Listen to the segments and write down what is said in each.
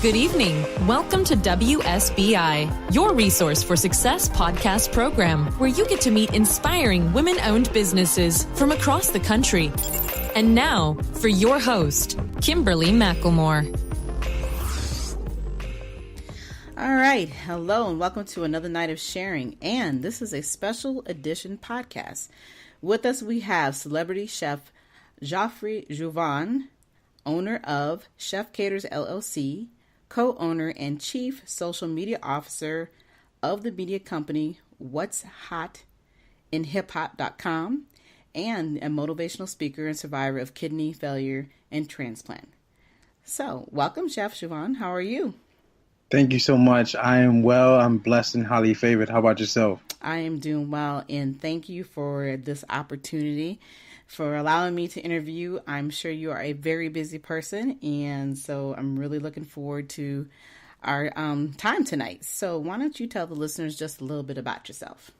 Good evening. Welcome to WSBI, your resource for success podcast program, where you get to meet inspiring women-owned businesses from across the country. And now, for your host, Kimberly McElmore. All right. Hello, and welcome to another night of sharing. And this is a special edition podcast. With us, we have celebrity chef Geoffrey Jouvin, owner of Chef Caters LLC, co-owner and chief social media officer of the media company What's Hot in HipHop.com, and a motivational speaker and survivor of kidney failure and transplant. So, welcome, Chef Jouvin. How are you? Thank you so much. I am well. I'm blessed and highly favored. How about yourself? I am doing well, and thank you for this opportunity, for allowing me to interview. I'm sure you are a very busy person, and so I'm really looking forward to our time tonight. So why don't you tell the listeners just a little bit about yourself?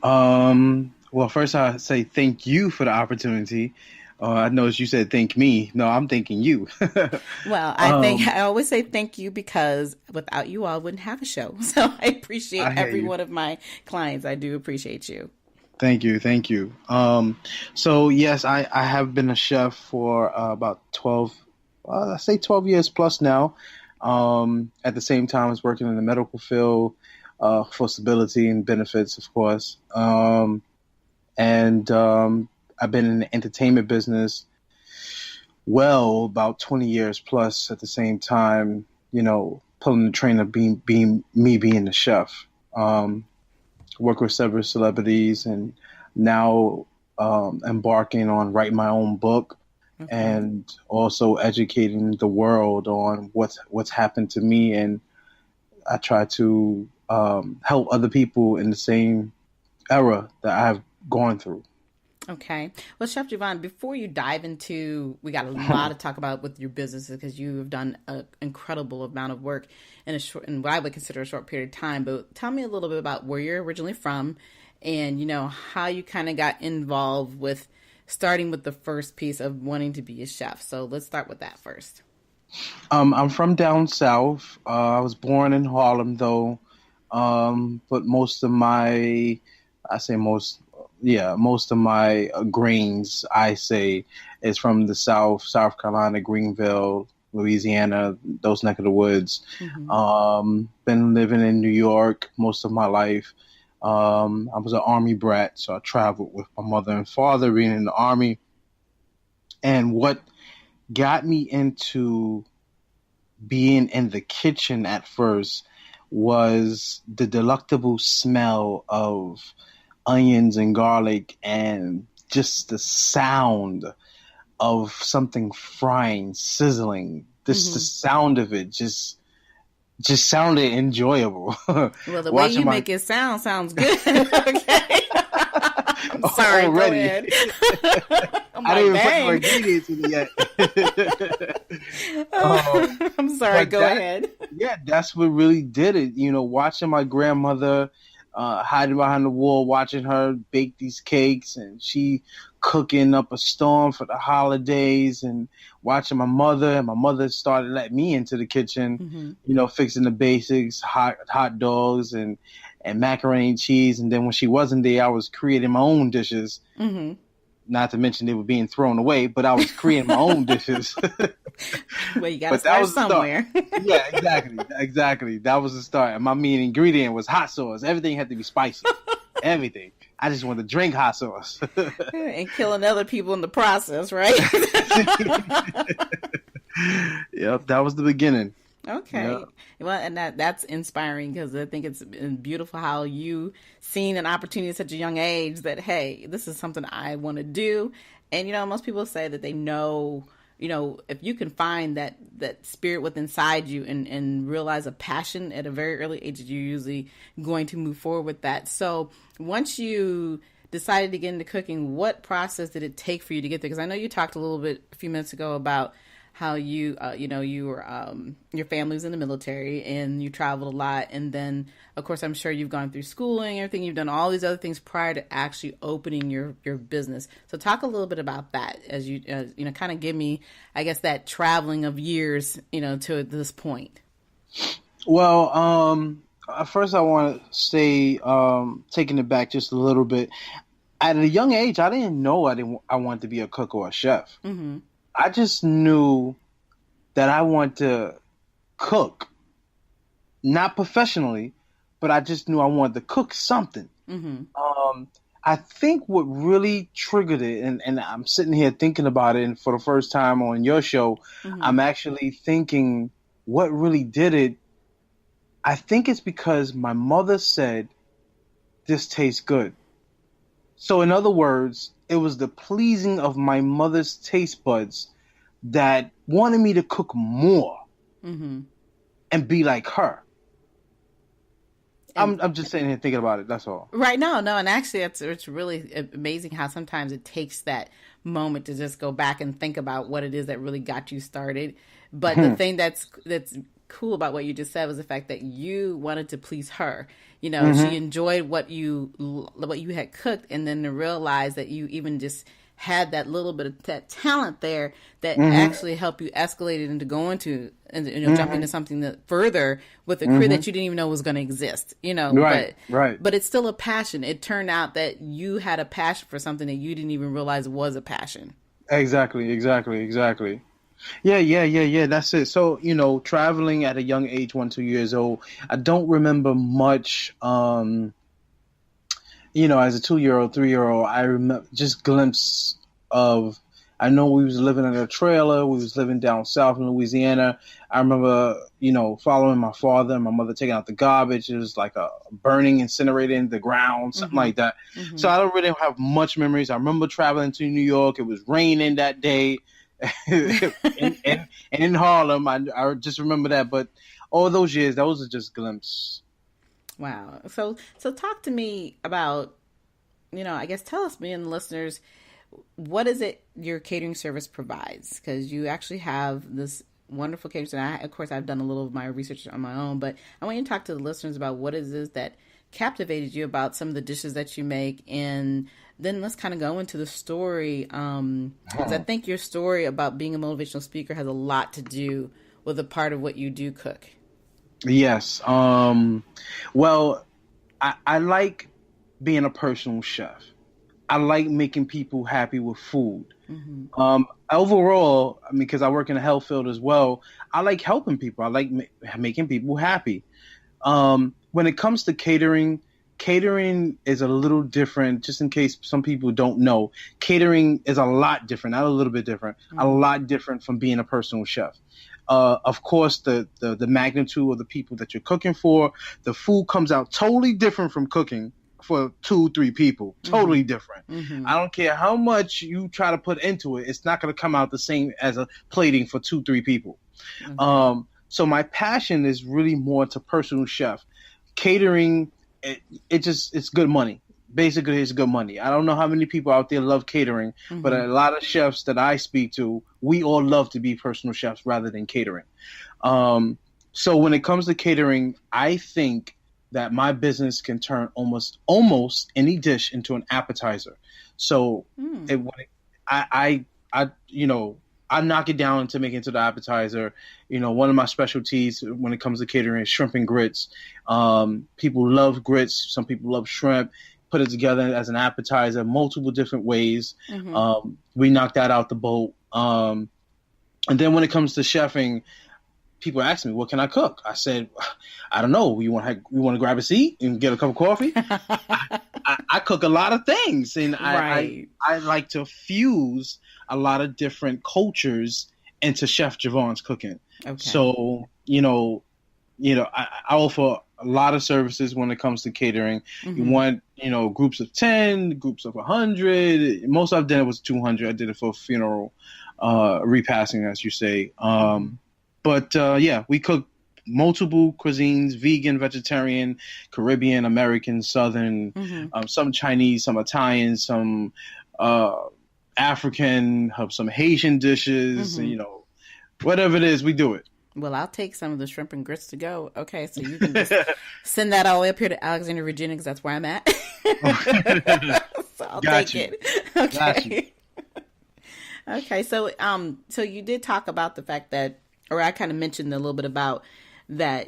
Well, first I say thank you for the opportunity. I noticed you said thank me. No, I'm thanking you. Well, I always say thank you because without you all, I wouldn't have a show. So I appreciate every one of my clients. I do appreciate you. Thank you. Thank you. So yes, I have been a chef for about 12 years plus now. At the same time, I was working in the medical field for stability and benefits, of course. I've been in the entertainment business about 20 years plus at the same time, pulling the train of being the chef. Work with several celebrities and now embarking on writing my own book and also educating the world on what's happened to me. And I try to help other people in the same era that I've gone through. Okay. Well, Chef Jouvin, before you dive into, we got a lot to talk about with your business because you have done an incredible amount of work in what I would consider a short period of time. But tell me a little bit about where you're originally from and, how you kind of got involved with starting with the first piece of wanting to be a chef. So let's start with that first. I'm from down south. I was born in Harlem, though. But most of my grains, I say, is from the South Carolina, Greenville, Louisiana, those neck of the woods. Mm-hmm. Been living in New York most of my life. I was an Army brat, so I traveled with my mother and father being in the Army. And what got me into being in the kitchen at first was the delectable smell of onions and garlic and just the sound of something frying, sizzling. The sound of it just sounded enjoyable. Well, the way you make it sounds good. Okay. I'm sorry, already. Go ahead. I didn't even put more ingredients in it yet. I'm sorry, go ahead. Yeah, that's what really did it. Watching my grandmother hiding behind the wall, watching her bake these cakes, and she cooking up a storm for the holidays, and watching my mother. And my mother started letting me into the kitchen, fixing the basics, hot dogs and macaroni and cheese. And then when she wasn't there, I was creating my own dishes. Mm-hmm. Not to mention they were being thrown away, but I was creating my own dishes. Well, you got to start somewhere. Yeah, exactly. That was the start. And my main ingredient was hot sauce. Everything had to be spicy. Everything. I just wanted to drink hot sauce. And killing other people in the process, right? Yep, that was the beginning. Okay. Yeah. Well, and that's inspiring because I think it's beautiful how you seen an opportunity at such a young age that, hey, this is something I want to do. And, most people say that they know, if you can find that spirit within inside you and realize a passion at a very early age, you're usually going to move forward with that. So once you decided to get into cooking, what process did it take for you to get there? Because I know you talked a few minutes ago about how you you were your family's in the military and you traveled a lot, and then of course I'm sure you've gone through schooling, everything, you've done all these other things prior to actually opening your business. So talk a little bit about that as you kind of give me, I guess, that traveling of years to this point. Well, first I want to say, taking it back just a little bit. At a young age, I didn't know I wanted to be a cook or a chef. Mm-hmm. I just knew that I wanted to cook, not professionally, but I just knew I wanted to cook something. Mm-hmm. I think what really triggered it, and I'm sitting here thinking about it, and for the first time on your show, Mm-hmm. I'm actually thinking what really did it. I think it's because my mother said, "This tastes good." So in other words, it was the pleasing of my mother's taste buds that wanted me to cook more Mm-hmm. and be like her. I'm just sitting here thinking about it. That's all. Right. No. And actually, it's really amazing how sometimes it takes that moment to just go back and think about what it is that really got you started. But the thing that's cool about what you just said was the fact that you wanted to please her. She enjoyed what you had cooked, and then to realize that you even just had that little bit of that talent there that actually helped you escalate it into going to and jump into something that further with a career that you didn't even know was going to exist. Right. But it's still a passion. It turned out that you had a passion for something that you didn't even realize was a passion. Exactly. Yeah. That's it. So, traveling at a young age, 1-2 years old, I don't remember much. As a 2-year-old, 3-year-old, I remember just glimpses of. I know we was living in a trailer. We was living down south in Louisiana. I remember, following my father and my mother taking out the garbage. It was like a burning, incinerating the ground, something like that. Mm-hmm. So I don't really have much memories. I remember traveling to New York. It was raining that day. and in Harlem, I just remember that. But all those years, those are just glimpses. Wow. So talk to me about, I guess tell us, me and the listeners, what is it your catering service provides? Because you actually have this wonderful catering service. Of course, I've done a little of my research on my own, but I want you to talk to the listeners about what is this that captivated you about some of the dishes that you make, and then let's kind of go into the story. Because I think your story about being a motivational speaker has a lot to do with a part of what you do cook. Yes. Well, I like being a personal chef. I like making people happy with food. Mm-hmm. Overall, because I work in the health field as well, I like helping people. I like making people happy. When it comes to catering is a little different. Just in case some people don't know, catering is a lot different, not a little bit different, a lot different from being a personal chef. Of course, the magnitude of the people that you're cooking for, the food comes out totally different from cooking for 2-3 people. Totally different. Mm-hmm. I don't care how much you try to put into it. It's not going to come out the same as a plating for 2-3 people. Mm-hmm. So my passion is really more to personal chef. Catering, it's good money. Basically, it's good money. I don't know how many people out there love catering, but a lot of chefs that I speak to, we all love to be personal chefs rather than catering. So when it comes to catering, I think that my business can turn almost any dish into an appetizer. So I knock it down to make it into the appetizer. One of my specialties when it comes to catering is shrimp and grits. People love grits. Some people love shrimp. Put it together as an appetizer, multiple different ways. Mm-hmm. We knock that out the boat. And then when it comes to chefing, people ask me, what can I cook? I said, I don't know. You want to grab a seat and get a cup of coffee? I cook a lot of things, and I like to fuse a lot of different cultures into Chef Javon's cooking. Okay. So, I offer a lot of services when it comes to catering. Mm-hmm. You want, groups of 10, groups of 100. Most I've done it was 200. I did it for a funeral, repassing, as you say. But we cook multiple cuisines: vegan, vegetarian, Caribbean, American, Southern, some Chinese, some Italian, some African, some Haitian dishes, Whatever it is, we do it. Well, I'll take some of the shrimp and grits to go. Okay, so you can just send that all the way up here to Alexandria, Virginia, because that's where I'm at. So I'll take it. Okay. Okay, so so you did talk about the fact that, or I kind of mentioned a little bit about that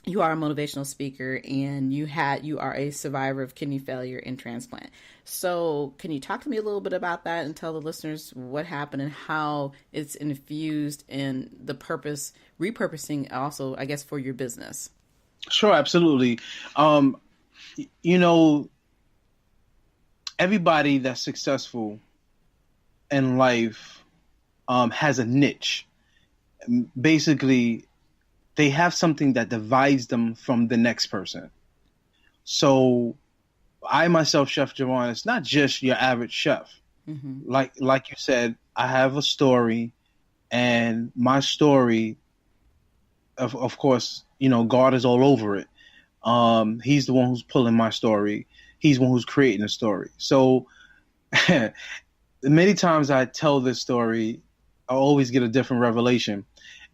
you are a motivational speaker and you are a survivor of kidney failure and transplant. So can you talk to me a little bit about that and tell the listeners what happened and how it's infused in the repurposing also, I guess, for your business? Sure, absolutely. Everybody that's successful in life has a niche. Basically, they have something that divides them from the next person. So I myself, Chef Javon, it's not just your average chef. Mm-hmm. Like you said, I have a story, and my story, of course, God is all over it. He's the one who's pulling my story. He's the one who's creating the story. So many times I tell this story, I always get a different revelation.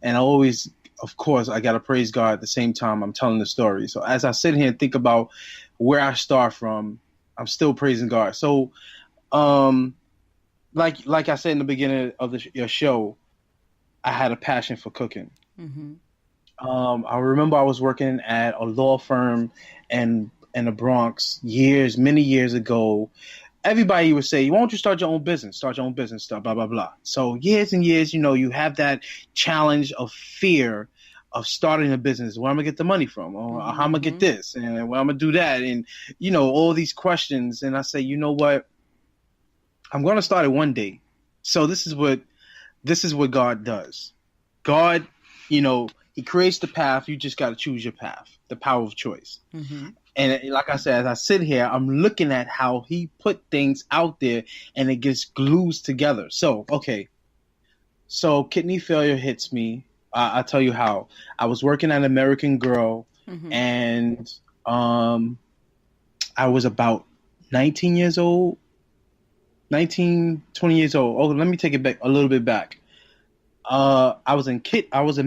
And I always, of course, I got to praise God at the same time I'm telling the story. So as I sit here and think about where I start from, I'm still praising God. So like I said in the beginning of your show, I had a passion for cooking. Mm-hmm. I remember I was working at a law firm in the Bronx many years ago. Everybody would say, why don't you start your own business? Start your own business, stuff, blah, blah, blah. So years and years, you have that challenge of fear of starting a business. Where I'm going to get the money from? Or how I'm going to get this? And where I'm going to do that? And, all these questions. And I say, you know what? I'm going to start it one day. So this is what God does. God, He creates the path. You just got to choose your path, the power of choice. Mm-hmm. And like I said, as I sit here, I'm looking at how He put things out there and it gets glued together. So, okay. So kidney failure hits me. I'll tell you how. I was working at American Girl, mm-hmm. and I was about 19 years old, 20 years old. Oh, let me take it back a little bit back. I was in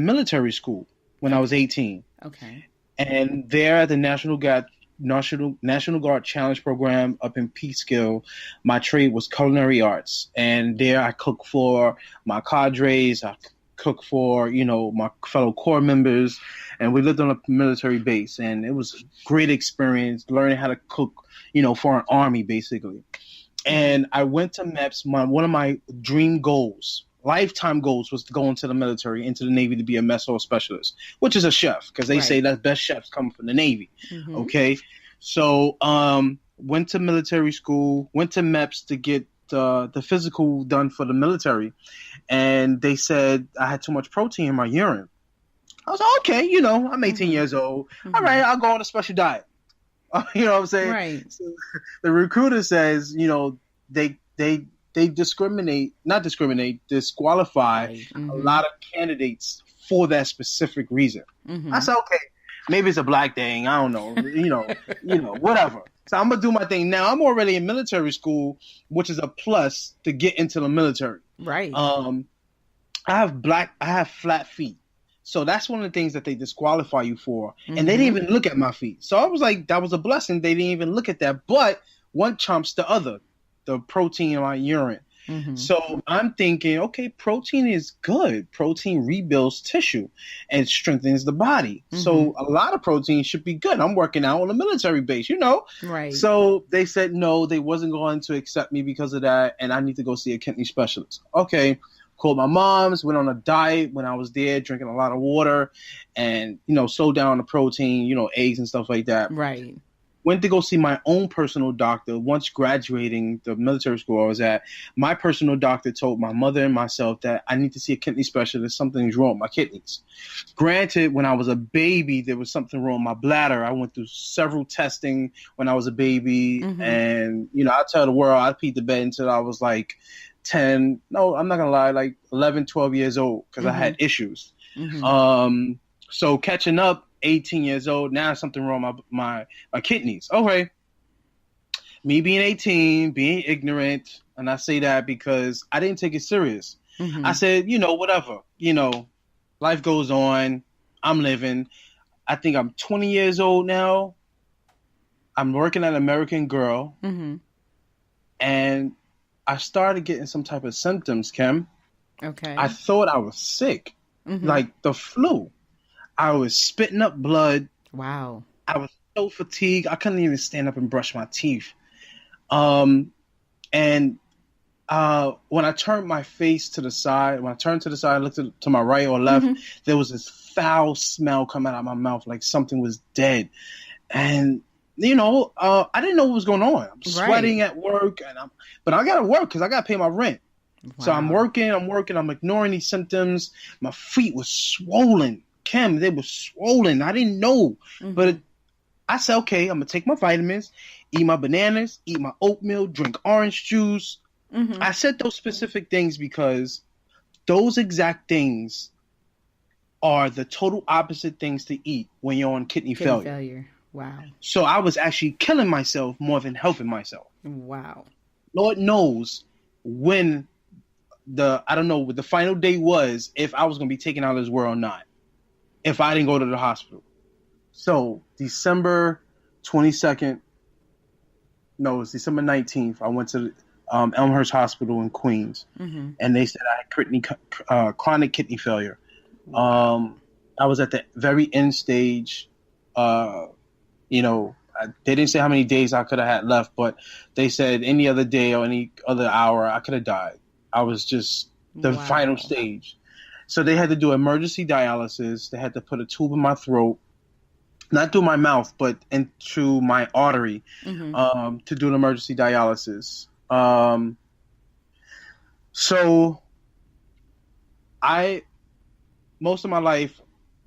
military school when I was 18. Okay. And there at the National Guard Challenge Program up in Peekskill, my trade was culinary arts. And there I cook for my cadres, I cook for, my fellow Corps members. And we lived on a military base. And it was a great experience learning how to cook, for an army, basically. And I went to MEPS. One of my dream goals, lifetime goals, was to go into the military, into the Navy, to be a mess hall specialist, which is a chef, because they say that best chefs come from the Navy. Mm-hmm. Okay. So went to military school, went to MEPS to get the physical done for the military. And they said I had too much protein in my urine. I was like, okay, I'm 18 years old. Mm-hmm. All right, I'll go on a special diet. You know what I'm saying? Right. So the recruiter says, they disqualify mm-hmm. a lot of candidates for that specific reason. Mm-hmm. I said, okay, maybe it's a black thing. I don't know, whatever. So I'm going to do my thing. Now I'm already in military school, which is a plus to get into the military. Right. I have flat feet. So that's one of the things that they disqualify you for. Mm-hmm. And they didn't even look at my feet. So I was like, that was a blessing. They didn't even look at that. But one trumps the other, the protein in my urine. Mm-hmm. So I'm thinking, okay, protein is good. Protein rebuilds tissue and strengthens the body. Mm-hmm. So a lot of protein should be good. I'm working out on a military base, Right. So they said no, they wasn't going to accept me because of that. And I need to go see a kidney specialist. Okay. Called my mom's, went on a diet when I was there, drinking a lot of water and, slowed down the protein, eggs and stuff like that. Right. Went to go see my own personal doctor. Once graduating the military school I was at, my personal doctor told my mother and myself that I need to see a kidney specialist. Something's wrong with my kidneys. Granted, when I was a baby, there was something wrong with my bladder. I went through several testing when I was a baby. Mm-hmm. And, I tell the world, I peed the bed until I was like 10. No, I'm not going to lie, like 11, 12 years old, because mm-hmm. I had issues. Mm-hmm. So catching up, 18 years old, now something wrong with my kidneys. Okay. Me being 18, being ignorant, and I say that because I didn't take it serious. I said, whatever, life goes on. I'm living. I think I'm 20 years old now. I'm working at American Girl. And I started getting some type of symptoms, Kim. Okay. I thought I was sick, like the flu. I was spitting up blood. Wow. I was so fatigued. I couldn't even stand up and brush my teeth. And when I turned my face to the side, I looked to my right or left, there was this foul smell coming out of my mouth, like something was dead. And I didn't know what was going on. I'm sweating at work, but I gotta work because I gotta pay my rent. Wow. So I'm working, I'm ignoring these symptoms. My feet were swollen. Kim, they were swollen. I didn't know, but I said, okay, I'm gonna take my vitamins, eat my bananas, eat my oatmeal, drink orange juice. I said those specific things because those exact things are the total opposite things to eat when you're on kidney failure. Wow. So I was actually killing myself more than helping myself. Wow. Lord knows when what the final day was, if I was going to be taken out of this world or not, if I didn't go to the hospital. So December 22nd, no, it was December 19th, I went to Elmhurst Hospital in Queens, and they said I had chronic kidney failure. I was at the very end stage. They didn't say how many days I could have had left, but they said any other day or any other hour I could have died. I was just the final stage. So they had to do emergency dialysis. They had to put a tube in my throat, not through my mouth, but into my artery, to do an emergency dialysis. So most of my life,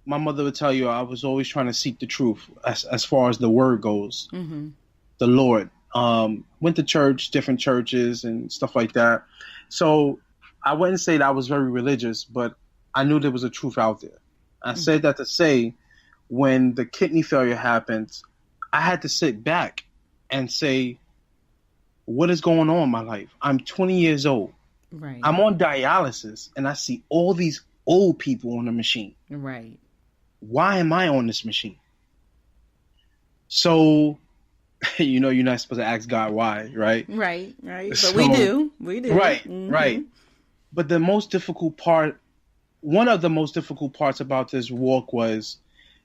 my mother would tell you I was always trying to seek the truth as far as the word goes, the Lord. Went to church, different churches and stuff like that. So I wouldn't say that I was very religious, but I knew there was a truth out there. I said that to say when the kidney failure happened, I had to sit back and say, what is going on in my life? I'm 20 years old. Right. I'm on dialysis and I see all these old people on the machine. Right. Why am I on this machine? So, you're not supposed to ask God why, right? Right. But so, we do. Right, right. But the most difficult part, one of the most difficult parts about this walk was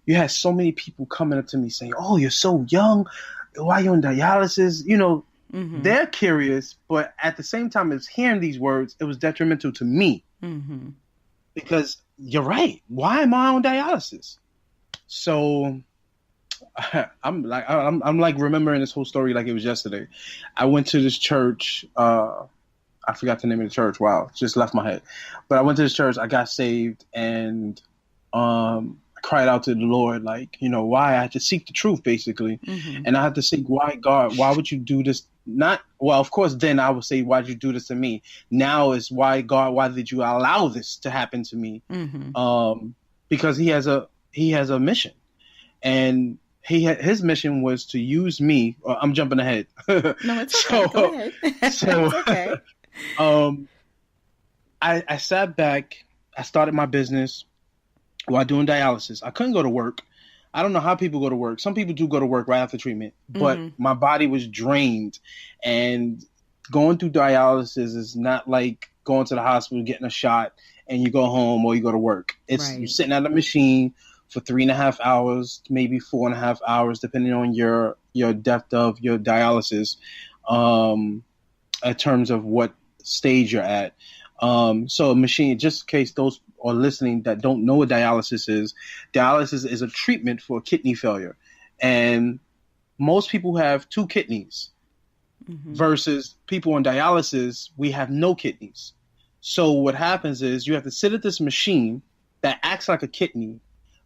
you had so many people coming up to me saying, oh, you're so young. Why are you on dialysis? They're curious, but at the same time as hearing these words, it was detrimental to me. Because you're right. Why am I on dialysis? So I'm like remembering this whole story like it was yesterday. I went to this church. I forgot the name of the church. Wow, it just left my head. But I went to this church. I got saved, and I cried out to the Lord, like, why? I had to seek the truth, basically, and I had to seek why, God. Why would you do this? Of course, then I would say, why'd you do this to me? Now is why, God, why did you allow this to happen to me? Because he has a mission, and his mission was to use me. I'm jumping ahead. No, it's okay. Go ahead. It's okay. I sat back. I started my business while doing dialysis. I couldn't go to work. I don't know how people go to work. Some people do go to work right after treatment, but my body was drained, and going through dialysis is not like going to the hospital, getting a shot, and you go home or you go to work. It's You're sitting at a machine for 3.5 hours, maybe 4.5 hours, depending on your depth of your dialysis, in terms of what stage you're at. So a machine, just in case those are listening that don't know what dialysis is a treatment for kidney failure. And most people have 2 kidneys versus people on dialysis, we have no kidneys. So what happens is you have to sit at this machine that acts like a kidney,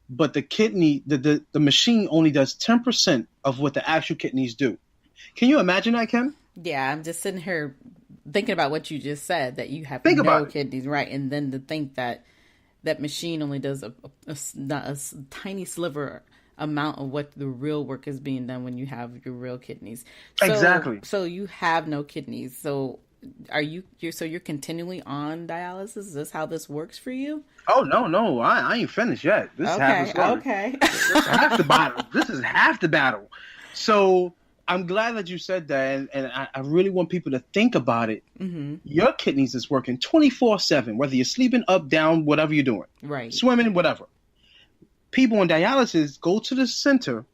but the kidney, the machine only does 10% of what the actual kidneys do. Can you imagine that, Ken? Yeah, I'm just sitting here thinking about what you just said, that you have no kidneys, right? And then to think that machine only does a tiny sliver amount of what the real work is being done when you have your real kidneys. So, exactly. So you have no kidneys. So you're continually on dialysis? Is this how this works for you? Oh, no, I ain't finished yet. This is half the story. Okay. This is half the battle. This is half the battle. So I'm glad that you said that, and I really want people to think about it. Mm-hmm. Your kidneys is working 24/7, whether you're sleeping, up, down, whatever you're doing. Right. Swimming, whatever. People on dialysis go to the center,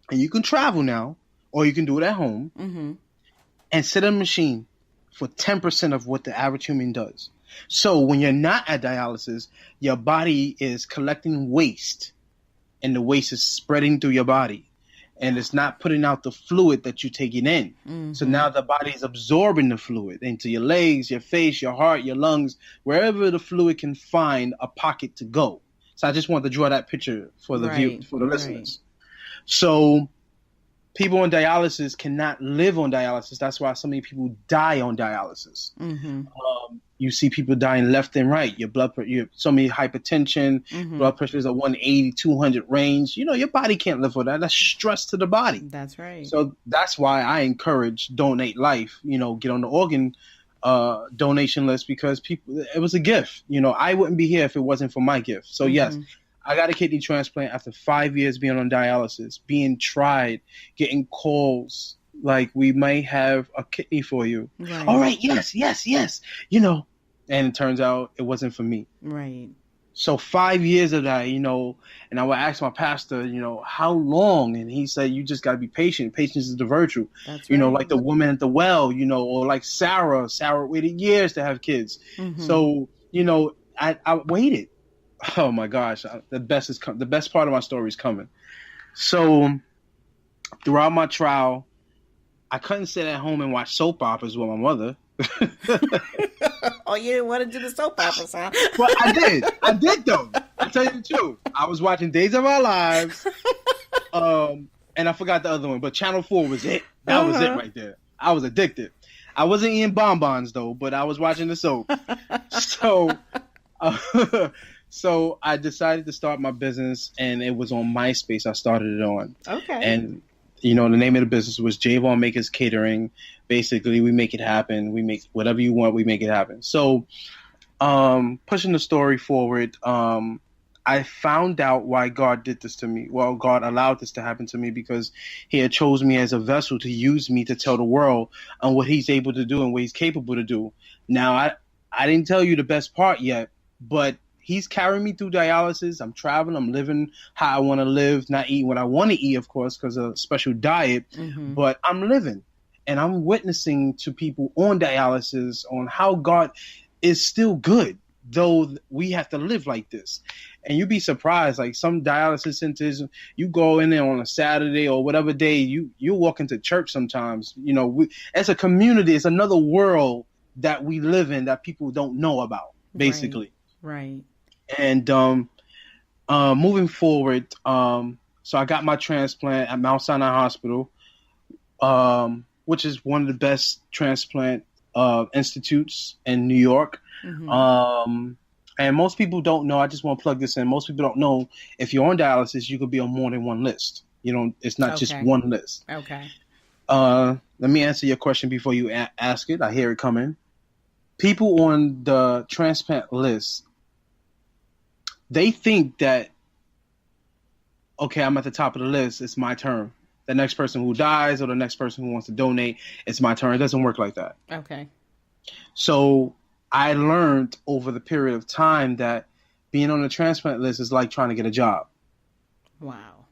and you can travel now, or you can do it at home, mm-hmm. and sit in a machine for 10% of what the average human does. So when you're not at dialysis, your body is collecting waste, and the waste is spreading through your body, and it's not putting out the fluid that you're taking in. Mm-hmm. So now the body is absorbing the fluid into your legs, your face, your heart, your lungs, wherever the fluid can find a pocket to go. So I just wanted to draw that picture for the listeners. So people on dialysis cannot live on dialysis. That's why so many people die on dialysis. Mm-hmm. You see people dying left and right. Your blood pressure, you have so many hypertension, mm-hmm. blood pressure is at 180, 200 range. Your body can't live with that. That's stress to the body. That's right. So that's why I encourage Donate Life. Get on the organ donation list, because it was a gift. I wouldn't be here if it wasn't for my gift. So mm-hmm. yes, I got a kidney transplant after 5 years being on dialysis, being tried, getting calls like, we may have a kidney for you. Right. All right, yes. And it turns out it wasn't for me. Right. So 5 years of that, and I would ask my pastor, how long? And he said, you just got to be patient. Patience is the virtue. That's right. Like the woman at the well, or like Sarah. Sarah waited years to have kids. Mm-hmm. So, I waited. Oh my gosh, the best part of my story is coming. So throughout my trial, I couldn't sit at home and watch soap operas with my mother. Oh, you didn't want to do the soap operas, huh? Well, I did though. I'll tell you the truth. I was watching Days of Our Lives, and I forgot the other one, but Channel 4 was it. That was it right there. I was addicted. I wasn't eating bonbons though, but I was watching the soap. So I decided to start my business, and it was on MySpace. I started it on. Okay. And, the name of the business was Javon Makers Catering. Basically, we make it happen. We make whatever you want. We make it happen. So pushing the story forward, I found out why God did this to me. Well, God allowed this to happen to me because he had chosen me as a vessel to use me to tell the world on what he's able to do and what he's capable to do. Now, I didn't tell you the best part yet, but he's carrying me through dialysis. I'm traveling. I'm living how I want to live, not eating what I want to eat, of course, because of a special diet. Mm-hmm. But I'm living, and I'm witnessing to people on dialysis on how God is still good, though we have to live like this. And you'd be surprised, like some dialysis centers, you go in there on a Saturday or whatever day, you walk into church sometimes. As a community, it's another world that we live in that people don't know about, basically. Right. And moving forward, so I got my transplant at Mount Sinai Hospital, which is one of the best transplant institutes in New York. Mm-hmm. And most people don't know. I just want to plug this in. Most people don't know if you're on dialysis, you could be on more than one list. It's not just one list. Okay. Let me answer your question before you ask it. I hear it coming. People on the transplant list, they think that, okay, I'm at the top of the list. It's my turn. The next person who dies or the next person who wants to donate, it's my turn. It doesn't work like that. Okay. So I learned over the period of time that being on the transplant list is like trying to get a job. Wow.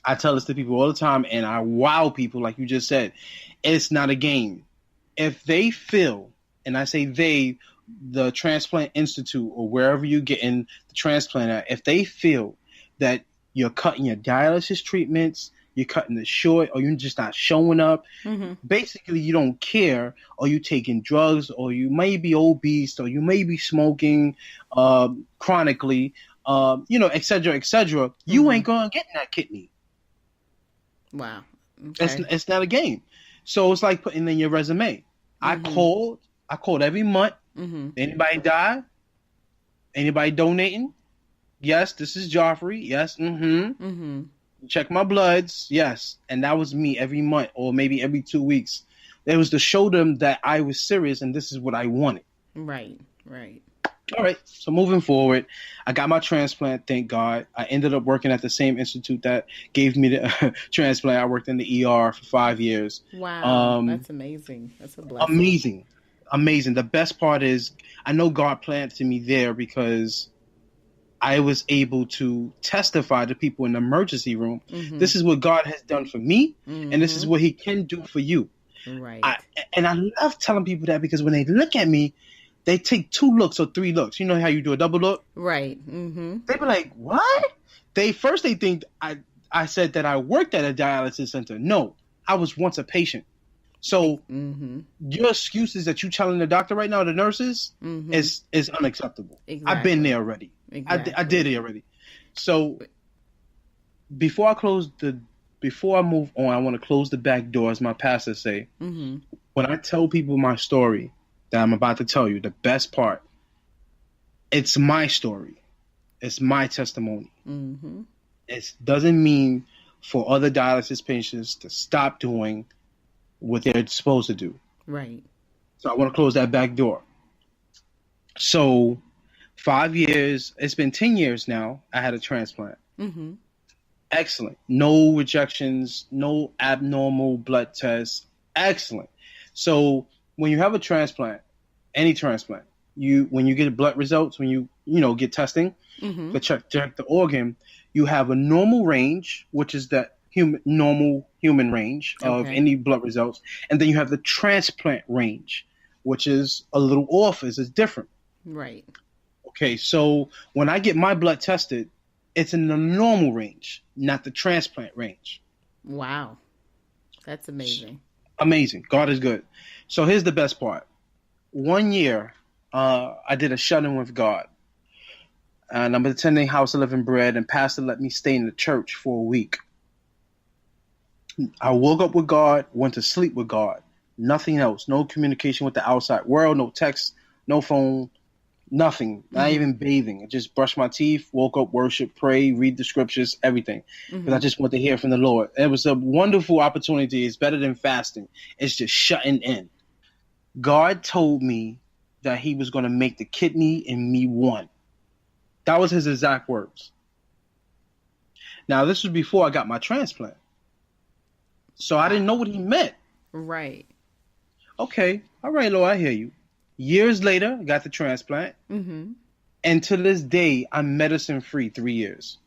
I tell this to people all the time, and I wow people, like you just said. It's not a game. If they feel, and I say they, the Transplant Institute or wherever you're getting the transplant at, if they feel that you're cutting your dialysis treatments, you're cutting it short, or you're just not showing up, mm-hmm. basically you don't care, or you taking drugs, or you may be obese, or you may be smoking chronically, et cetera, mm-hmm. you ain't going to get that kidney. Wow. Okay. It's not a game. So it's like putting in your resume. Mm-hmm. I called every month. Mm-hmm. Anybody die? Anybody donating? Yes, this is Joffrey. Yes, check my bloods. Yes, and that was me every month or maybe every 2 weeks It was to show them that I was serious and this is what I wanted. Right. Right. All right. So moving forward, I got my transplant. Thank God. I ended up working at the same institute that gave me the transplant. I worked in the ER for 5 years. Wow. That's amazing. That's a blessing. Amazing. The best part is I know God planted me there because I was able to testify to people in the emergency room. Mm-hmm. This is what God has done for me, mm-hmm. and this is what he can do for you. Right. I love telling people that because when they look at me, they take 2 looks or 3 looks. You know how you do a double look? Right. Mm-hmm. They be like, what? They think I said that I worked at a dialysis center. No, I was once a patient. So mm-hmm. your excuses that you telling the doctor right now, the nurses, mm-hmm. is unacceptable. Exactly. I've been there already. Exactly. I did it already. So before I move on, I want to close the back door, as my pastor say. Mm-hmm. When I tell people my story that I'm about to tell you, the best part, it's my story. It's my testimony. Mm-hmm. It doesn't mean for other dialysis patients to stop doing what they're supposed to do. Right. So I want to close that back door. So 5 years, it's been 10 years now, I had a transplant. Mm-hmm. Excellent. No rejections, no abnormal blood tests. Excellent. So when you have a transplant, any transplant, when you get blood results, when you get testing mm-hmm. to check the organ, you have a normal range, which is the normal human range of any blood results, and then you have the transplant range, which is a little off, is different. Right. Okay, so when I get my blood tested, it's in the normal range, not the transplant range. Wow. That's amazing. Amazing. God is good. So here's the best part. 1 year, I did a shut-in with God. And I'm attending House of Living Bread, and Pastor let me stay in the church for a week. I woke up with God, went to sleep with God. Nothing else. No communication with the outside world, no text, no phone, nothing. Mm-hmm. Not even bathing. I just brushed my teeth, woke up, worship, pray, read the scriptures, everything. Because I just want to hear from the Lord. It was a wonderful opportunity. It's better than fasting. It's just shutting in. God told me that he was going to make the kidney in me one. That was his exact words. Now, this was before I got my transplant. So I didn't know what he meant. Right. Okay. All right, Lord, I hear you. Years later, I got the transplant. Mm-hmm. And to this day, I'm medicine-free 3 years.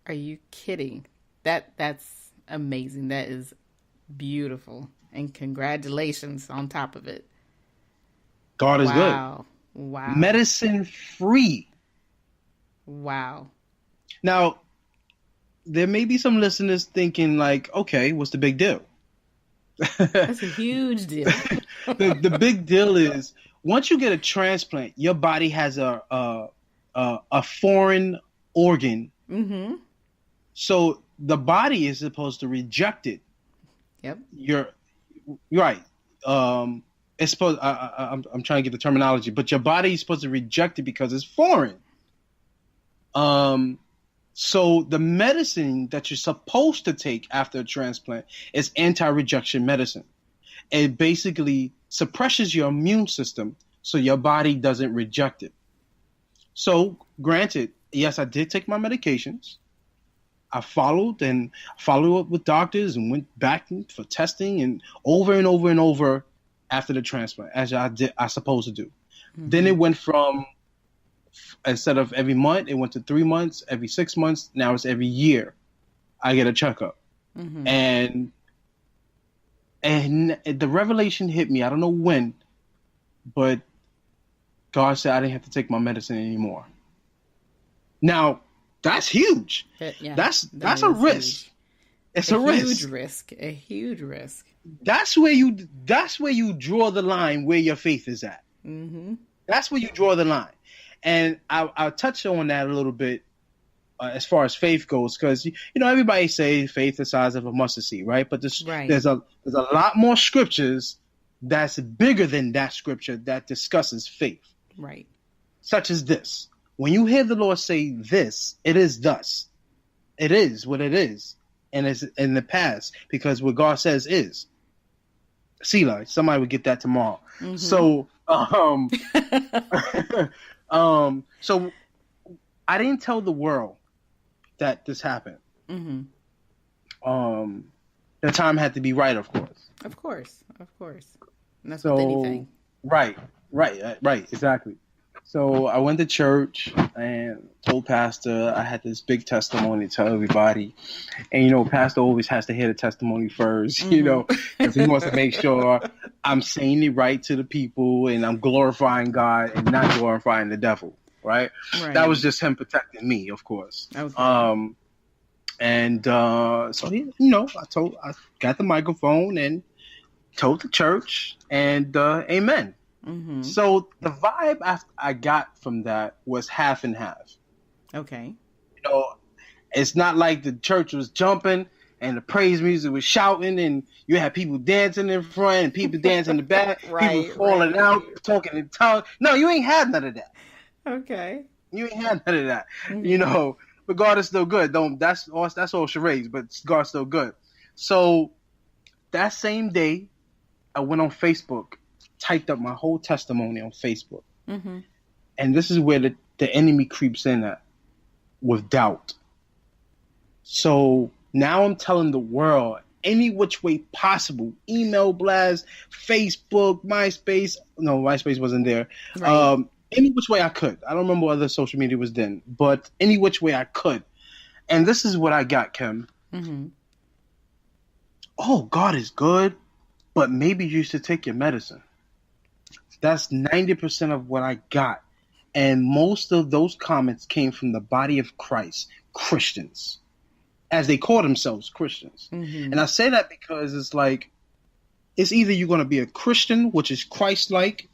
Are you kidding? That's amazing. That is beautiful. And congratulations on top of it. God is good. Wow. Medicine-free. Wow. Now, there may be some listeners thinking like, okay, what's the big deal? That's a huge deal. the big deal is once you get a transplant, your body has a foreign organ. Mm-hmm. So the body is supposed to reject it. Yep. You're right. It's supposed. I'm trying to get the terminology, but your body is supposed to reject it because it's foreign. So the medicine that you're supposed to take after a transplant is anti-rejection medicine. It basically suppresses your immune system so your body doesn't reject it. So granted, yes, I did take my medications. I followed up with doctors and went back for testing and over after the transplant, as I supposed to do. Mm-hmm. Then it went from, instead of every month, it went to 3 months, every 6 months. Now it's every year I get a checkup. Mm-hmm. And the revelation hit me. I don't know when, but God said I didn't have to take my medicine anymore. Now, that's huge. Yeah, that's a risk. Huge. It's a risk. A huge risk. That's where you draw the line where your faith is at. Mm-hmm. That's where you draw the line. And I'll touch on that a little bit as far as faith goes, because everybody say faith the size of a mustard seed, right? But there's a lot more scriptures that's bigger than that scripture that discusses faith, right? Such as this: when you hear the Lord say this, it is thus. It is what it is, and it's in the past, because what God says is. Sila, somebody would get that tomorrow. Mm-hmm. So, so I didn't tell the world that this happened. Mm-hmm. The time had to be right, of course. Of course. And that's So, with anything. Right, exactly. So I went to church and told Pastor I had this big testimony to tell everybody. And, Pastor always has to hear the testimony first, Mm-hmm. because he wants to make sure I'm saying it right to the people and I'm glorifying God and not glorifying the devil, right? That was just him protecting me, of course. Okay. So I got the microphone and told the church and amen. Mm-hmm. So the vibe I got from that was half and half. Okay. It's not like the church was jumping and the praise music was shouting and you had people dancing in front and people dancing in the back, people falling out, talking in tongues. No, you ain't had none of that. Okay. You ain't had none of that. Mm-hmm. But God is still good. That's all charades, but God's still good. So that same day, I went on Facebook, typed up my whole testimony on Facebook. Mm-hmm. And this is where the enemy creeps in at with doubt. So now I'm telling the world any which way possible, email blast, Facebook, MySpace. No, MySpace wasn't there. Right. Any which way I could. I don't remember what other social media was then, but any which way I could. And this is what I got, Kim. Mm-hmm. Oh, God is good, but maybe you should take your medicine. That's 90% of what I got. And most of those comments came from the body of Christ, Christians, as they call themselves Christians. Mm-hmm. And I say that because it's like, it's either you're going to be a Christian, which is Christ-like,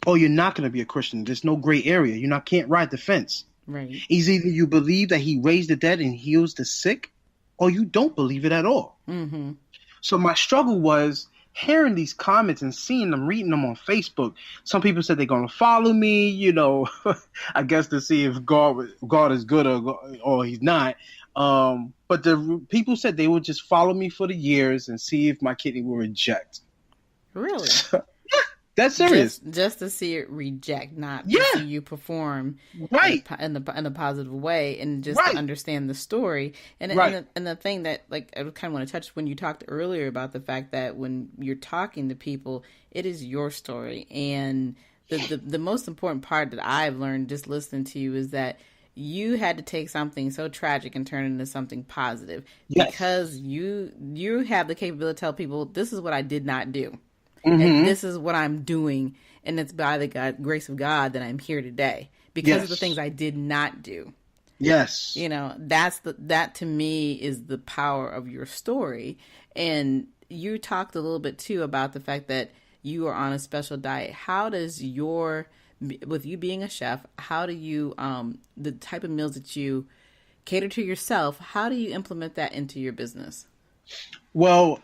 or you're not going to be a Christian. There's no gray area. You can't ride the fence. Right. It's either you believe that he raised the dead and heals the sick, or you don't believe it at all. Mm-hmm. So my struggle was hearing these comments and seeing them, reading them on Facebook. Some people said they're going to follow me, I guess to see if God is good or he's not. But the people said they would just follow me for the years and see if my kidney will reject. Really? That's serious. Just to see it reject, not to see you perform in a positive way, and just to understand the story. And the thing that I kind of want to touch when you talked earlier about the fact that when you're talking to people, it is your story. And the most important part that I've learned just listening to you is that you had to take something so tragic and turn it into something positive. Yes. Because you have the capability to tell people, this is what I did not do. Mm-hmm. And this is what I'm doing, and it's by the grace of God that I'm here today because of the things I did not do. Yes, that to me is the power of your story. And you talked a little bit too about the fact that you are on a special diet. How does with you being a chef, how do you the type of meals that you cater to yourself? How do you implement that into your business? Well,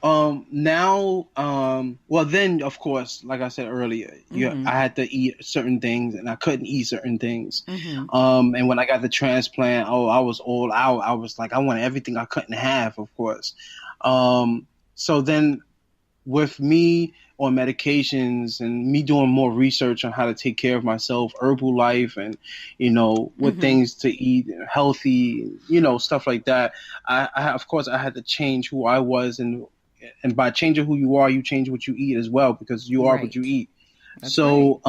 then, of course, like I said earlier, I had to eat certain things and I couldn't eat certain things. Mm-hmm. And when I got the transplant, I was all out. I was like, I wanted everything I couldn't have, of course. So then with me on medications and me doing more research on how to take care of myself, Herbalife and, what things to eat, healthy, stuff like that. I of course, I had to change who I was. And by changing who you are, you change what you eat as well, because you are what you eat. That's so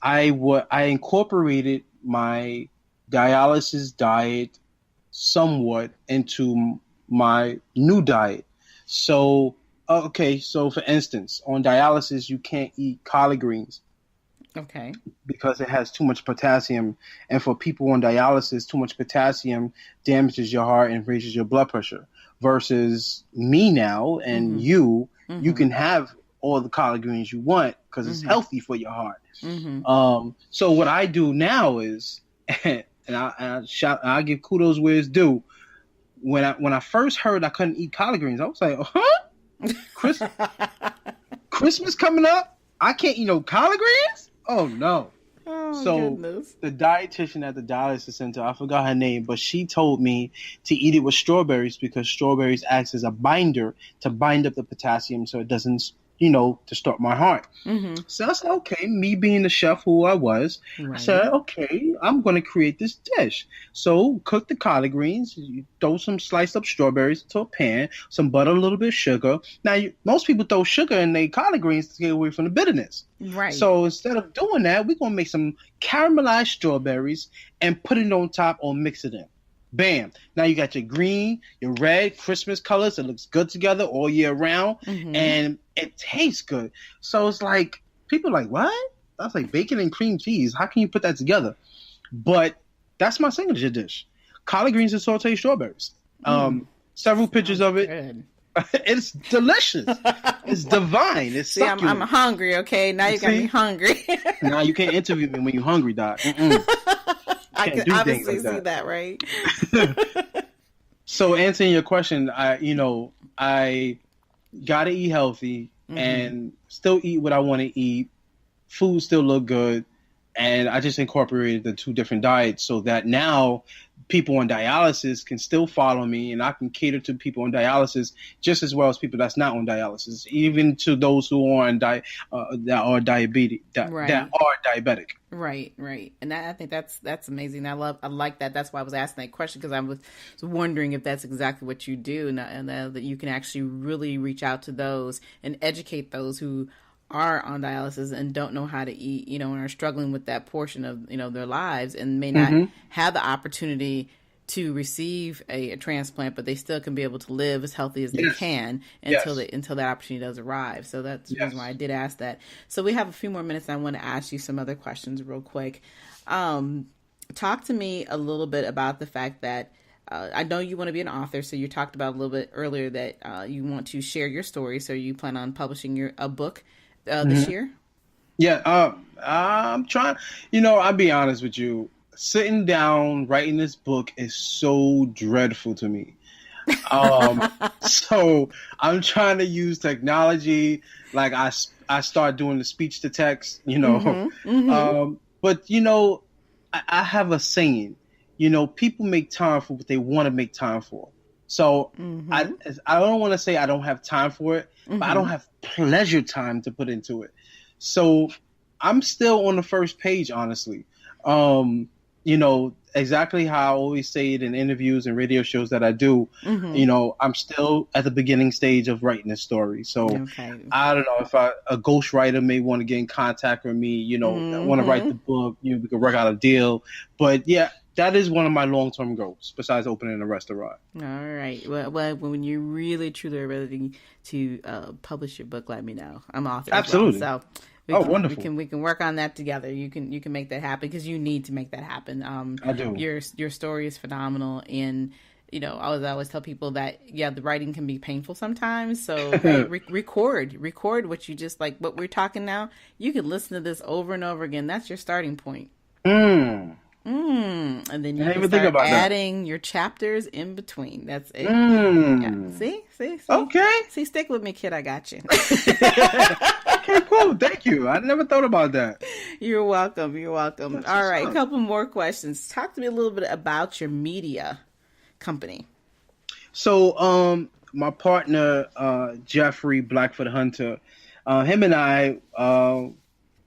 I incorporated my dialysis diet somewhat into my new diet. So, so for instance, on dialysis, you can't eat collard greens. Okay. Because it has too much potassium. And for people on dialysis, too much potassium damages your heart and raises your blood pressure. Versus me now and you can have all the collard greens you want because it's healthy for your heart. Mm-hmm. So what I do now is, and I give kudos where it's due. When I first heard I couldn't eat collard greens, I was like, Christmas coming up? I can't eat no collard greens? Oh no. Oh, So goodness. the dietitian at the dialysis center, I forgot her name, but she told me to eat it with strawberries because strawberries acts as a binder to bind up the potassium so it doesn't, distort my heart. Mm-hmm. So I said, okay, me being the chef who I was, I said, okay, I'm going to create this dish. So cook the collard greens, you throw some sliced up strawberries into a pan, some butter, a little bit of sugar. Now, most people throw sugar in their collard greens to get away from the bitterness. Right. So instead of doing that, we're going to make some caramelized strawberries and put it on top or mix it in. Bam. Now you got your green, your red, Christmas colors. It looks good together all year round. Mm-hmm. And it tastes good. So it's like, people are like, what? That's like bacon and cream cheese. How can you put that together? But that's my signature dish. Collard greens and sauteed strawberries. Several pictures of it. Good. It's delicious. It's divine. It's See, I'm hungry, okay? Now you got me hungry. Now you can't interview me when you're hungry, Doc. I can obviously see that, right? So answering your question, I gotta eat healthy and still eat what I want to eat. Food still look good. And I just incorporated the 2 different diets so that now people on dialysis can still follow me, and I can cater to people on dialysis just as well as people that's not on dialysis, even to those who are on that are diabetic. That are diabetic. Right. And I think that's amazing. I like that. That's why I was asking that question, because I was wondering if that's exactly what you do, and that you can actually really reach out to those and educate those who are on dialysis and don't know how to eat, and are struggling with that portion of, their lives and may not have the opportunity to receive a transplant, but they still can be able to live as healthy as they can until that opportunity does arrive. So that's the reason why I did ask that. So we have a few more minutes. And I want to ask you some other questions real quick. Talk to me a little bit about the fact that I know you want to be an author, so you talked about a little bit earlier that you want to share your story. So you plan on publishing a book this year? Yeah, I'm trying. I'll be honest with you. Sitting down writing this book is so dreadful to me. So I'm trying to use technology. Like I start doing the speech to text. But I have a saying. People make time for what they want to make time for. So I don't want to say I don't have time for it, but I don't have pleasure time to put into it. So I'm still on the first page, honestly. Exactly how I always say it in interviews and radio shows that I do. I'm still at the beginning stage of writing this story. So I don't know if a ghostwriter may want to get in contact with me, want to write the book, we could work out a deal. But yeah, that is one of my long-term goals, besides opening a restaurant. All right. Well, when you really, truly are ready to publish your book, let me know. I'm author. Absolutely. Well, so wonderful. We can work on that together. You can make that happen, because you need to make that happen. I do. Your story is phenomenal, and I always tell people that the writing can be painful sometimes. So record what you just like. What we're talking now. You can listen to this over and over again. That's your starting point. And then you can start adding your chapters in between. That's it. Yeah. See? Okay. See, stick with me, kid. I got you. Okay, cool. Thank you. I never thought about that. You're welcome. All right. A couple more questions. Talk to me a little bit about your media company. So, my partner, Jeffrey Blackfoot Hunter, him and I,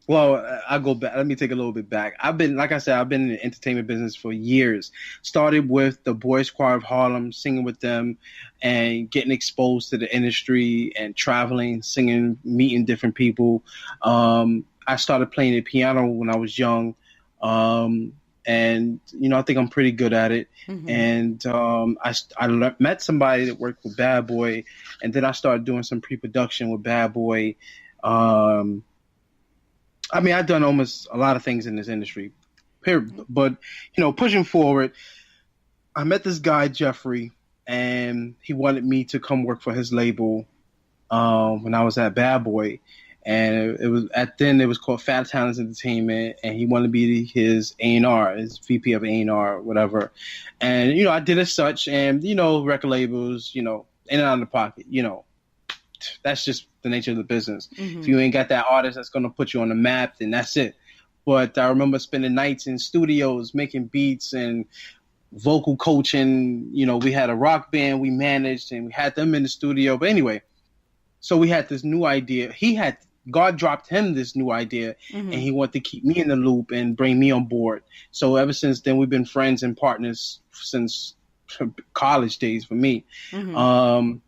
I go back. Let me take a little bit back. I've been in the entertainment business for years. Started with the Boys Choir of Harlem, singing with them and getting exposed to the industry and traveling, singing, meeting different people. I started playing the piano when I was young. And, I think I'm pretty good at it. And I met somebody that worked with Bad Boy, and then I started doing some pre-production with Bad Boy. I've done almost a lot of things in this industry, but, pushing forward, I met this guy, Jeffrey, and he wanted me to come work for his label when I was at Bad Boy. And it was called Fat Talents Entertainment, and he wanted to be his A&R, his VP of A&R, whatever. And, I did as such, and, record labels, in and out of the pocket, that's just the nature of the business. If you ain't got that artist that's going to put you on the map, then that's it. but I remember spending nights in studios making beats and vocal coaching. You know, we had a rock band we managed and we had them in the studio. But anyway, so we had this new idea. God dropped him this new idea, and he wanted to keep me in the loop and bring me on board. So ever since then, we've been friends and partners since college days for me.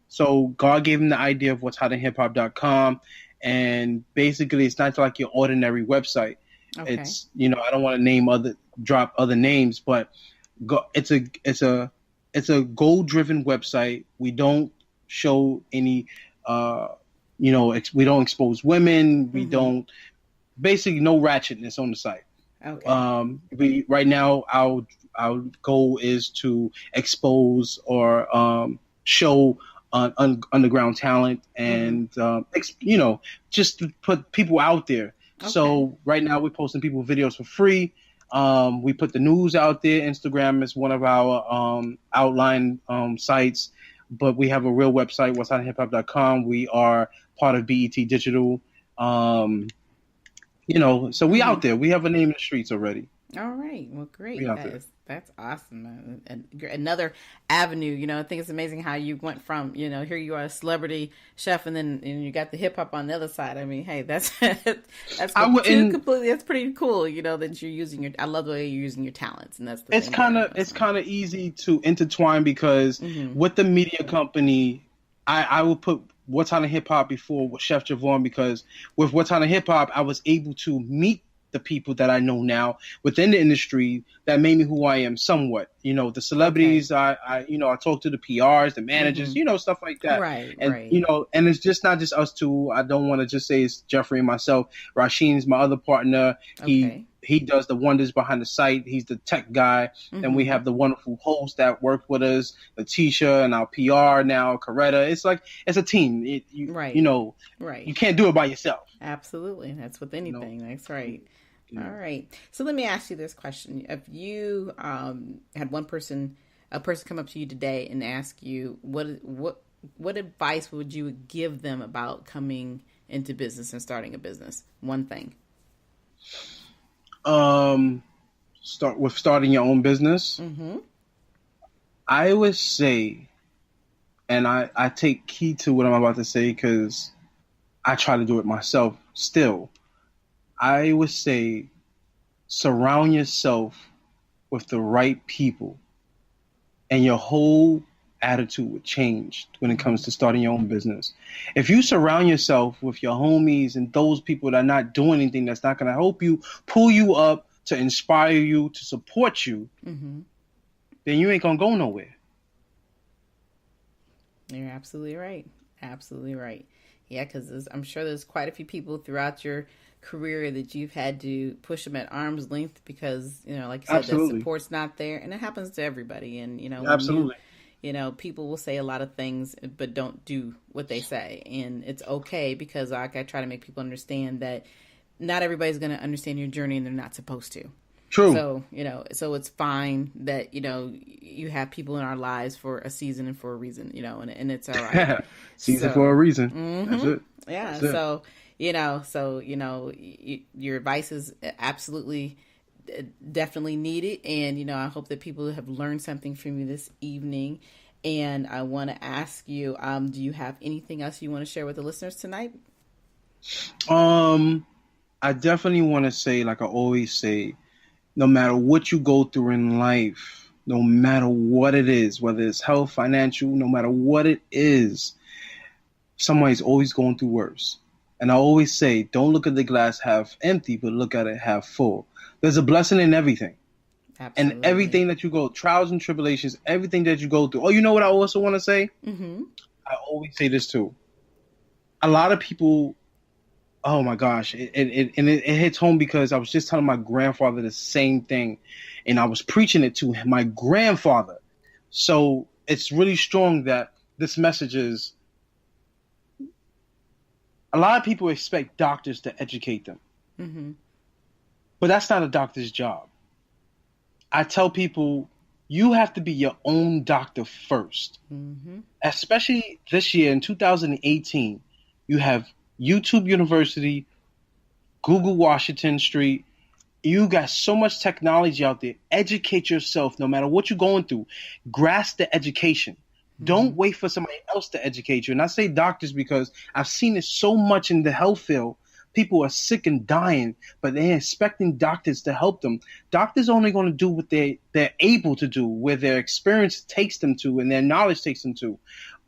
So God gave him the idea of what's hotinhiphop.com, and basically it's not like your ordinary website. Okay. It's, you know, I don't want to drop other names, but it's a goal-driven website. We don't show any we don't expose women. We don't, basically no ratchetness on the site. Okay. Right now our goal is to expose or show underground talent and just to put people out there. Okay. So right now we're posting people videos for free. We put the news out there. Instagram is one of our outline sites, but we have a real website, what's hotinhiphop.com. We are part of BET Digital. So we out there. We have a name in the streets already. All right. Well, great. That's awesome. And another avenue, you know, I think it's amazing how you went from, you know, here you are a celebrity chef and you got the hip hop on the other side. I mean, hey, that's pretty cool, you know, that you're using I love the way you're using your talents. And it's kind of easy to intertwine because with the media company, I will put What's Hot in Hip Hop before Chef Javon, because with What's Hot in Hip Hop, I was able to meet the people that I know now within the industry that made me who I am somewhat. You know, the celebrities, okay. I talk to the PRs, the managers, stuff like that. Right, and, right. And it's just not just us two. I don't want to just say it's Jeffrey and myself. Rasheen's my other partner. Okay. He does the wonders behind the site. He's the tech guy. And we have the wonderful hosts that work with us, Letitia and our PR now, Coretta. It's like, it's a team. Right. Right. You can't do it by yourself. Absolutely. That's with anything. That's right. All right. So let me ask you this question. If you had a person come up to you today and ask you, what advice would you give them about coming into business and starting a business? One thing. Starting your own business. I would say, and I take key to what I'm about to say because I try to do it myself still. I would say surround yourself with the right people and your whole attitude would change when it comes to starting your own business. If you surround yourself with your homies and those people that are not doing anything that's not going to help you, pull you up, to inspire you, to support you, then you ain't going to go nowhere. You're absolutely right. Absolutely right. Yeah, because I'm sure there's quite a few people throughout your career that you've had to push them at arm's length because, like you said, Absolutely. that support's not there. And it happens to everybody. And, Absolutely. People will say a lot of things, but don't do what they say. And it's okay because I try to make people understand that not everybody's going to understand your journey and they're not supposed to. True. So, so it's fine that, you have people in our lives for a season and for a reason, and it's all right. Season for a reason. That's it. Yeah. That's it. So, your advice is absolutely definitely needed. And, I hope that people have learned something from you this evening. And I want to ask you, do you have anything else you want to share with the listeners tonight? I definitely want to say, like I always say, no matter what you go through in life, no matter what it is, whether it's health, financial, no matter what it is, somebody's always going through worse. And I always say, don't look at the glass half empty, but look at it half full. There's a blessing in everything. Absolutely. And everything that you go, trials and tribulations, everything that you go through. Oh, you know what I also want to say? I always say this too. A lot of people, oh my gosh, it hits home because I was just telling my grandfather the same thing, and I was preaching it to my grandfather. So it's really strong that this message is, a lot of people expect doctors to educate them. But that's not a doctor's job. I tell people, you have to be your own doctor first. Especially this year in 2018, you have YouTube University, Google Washington Street, You got so much technology out there. Educate yourself no matter what you're going through. Grasp the education. Don't wait for somebody else to educate you. And I say doctors because I've seen it so much in the health field. People are sick and dying, but they're expecting doctors to help them. Doctors are only going to do what they're able to do, where their experience takes them to and their knowledge takes them to.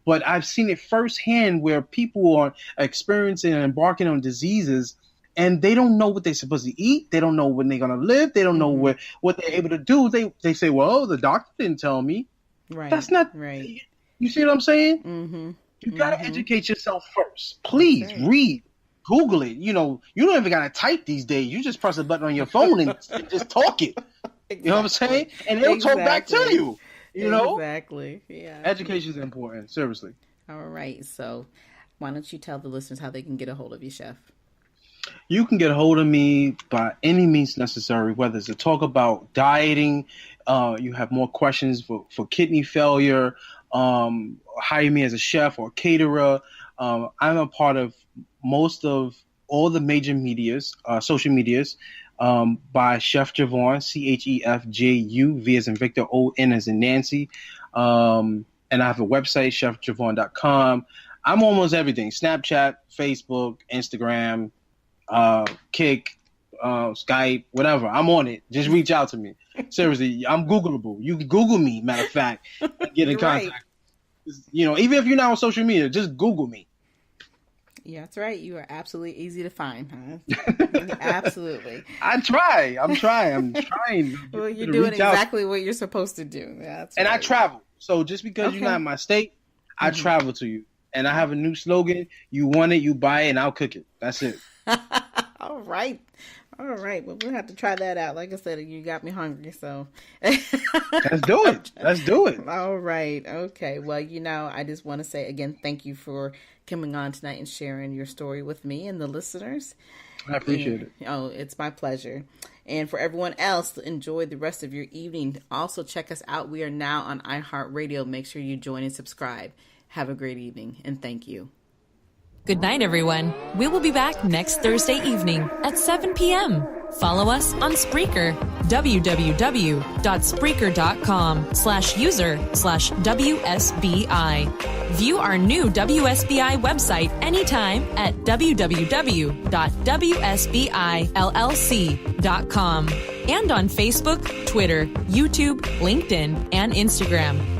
But I've seen it firsthand where people are experiencing and embarking on diseases and they don't know what they're supposed to eat. They don't know when they're going to live. They don't know what they're able to do. They say, well, the doctor didn't tell me. Right. That's not right. You see what I'm saying? Mm-hmm. You got to educate yourself first. Please read. Google it. You don't even got to type these days. You just press a button on your phone and just talk it. Exactly. You know what I'm saying? And it'll talk back to you. You know? Exactly. Yeah. Education is important. Seriously. All right. So why don't you tell the listeners how they can get a hold of you, Chef? You can get a hold of me by any means necessary, whether it's to talk about dieting, you have more questions for kidney failure, hire me as a chef or caterer. I'm a part of most of all the major medias, social medias, by Chef Javon, CHEFJU, V as in Victor, O-N as in Nancy. And I have a website, chefjavon.com. I'm almost everything. Snapchat, Facebook, Instagram, Kick, Skype, whatever. I'm on it. Just reach out to me. Seriously, I'm Googleable. You can Google me, matter of fact, and get in contact. Right. Even if you're not on social media, just Google me. Yeah, that's right. You are absolutely easy to find, huh? Absolutely. I'm trying. Well, you're doing exactly what you're supposed to do. That's and right. I travel. So just because you're not in my state, I travel to you. And I have a new slogan. You want it, you buy it, and I'll cook it. That's it. All right. Well, we'll have to try that out. Like I said, you got me hungry, so. Let's do it. All right. Okay. Well, I just want to say again, thank you for coming on tonight and sharing your story with me and the listeners. I appreciate it. Oh, it's my pleasure. And for everyone else, enjoy the rest of your evening. Also, check us out. We are now on iHeartRadio. Make sure you join and subscribe. Have a great evening, and thank you. Good night, everyone. We will be back next Thursday evening at 7 p.m. Follow us on Spreaker, www.spreaker.com/user/WSBI. View our new WSBI website anytime at www.wsbillc.com and on Facebook, Twitter, YouTube, LinkedIn, and Instagram.